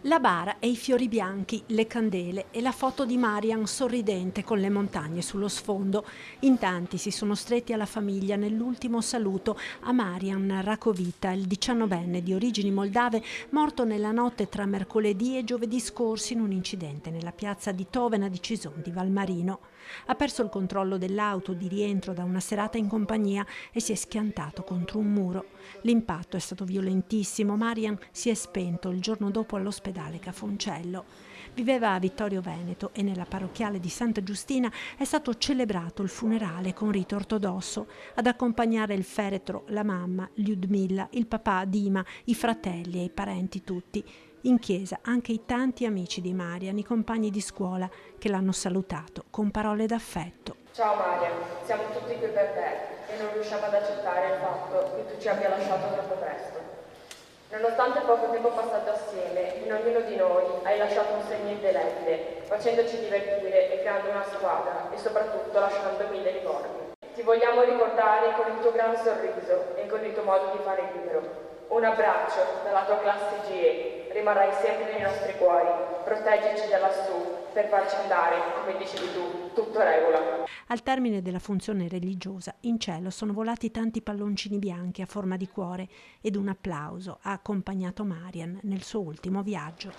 La bara e i fiori bianchi, le candele e la foto di Marian sorridente con le montagne sullo sfondo. In tanti si sono stretti alla famiglia nell'ultimo saluto a Marian Rakovita, il 19enne di origini moldave, morto nella notte tra mercoledì e giovedì scorsi in un incidente nella piazza di Tovena di Cison di Valmarino. Ha perso il controllo dell'auto di rientro da una serata in compagnia e si è schiantato contro un muro. L'impatto è stato violentissimo. Marian si è spento il giorno dopo all'ospedale Cafoncello. Viveva a Vittorio Veneto e nella parrocchiale di Santa Giustina è stato celebrato il funerale con rito ortodosso. Ad accompagnare il feretro la mamma, Lyudmila, il papà, Dima, i fratelli e i parenti tutti. In chiesa anche i tanti amici di Marian, i compagni di scuola che l'hanno salutato con parole d'affetto. Ciao Marian, siamo tutti qui per te e non riusciamo ad accettare il fatto che tu ci abbia lasciato troppo presto. Nonostante poco tempo passato assieme, in ognuno di noi hai lasciato un segno indelebile, facendoci divertire e creando una squadra e soprattutto lasciando mille ricordi. Ti vogliamo ricordare con il tuo gran sorriso e con il tuo modo di fare libero. Un abbraccio dalla tua classe GE, rimarrai sempre nei nostri cuori, proteggici da lassù per farci andare, come dicevi tu, tutto regola. Al termine della funzione religiosa, in cielo sono volati tanti palloncini bianchi a forma di cuore ed un applauso ha accompagnato Marian nel suo ultimo viaggio.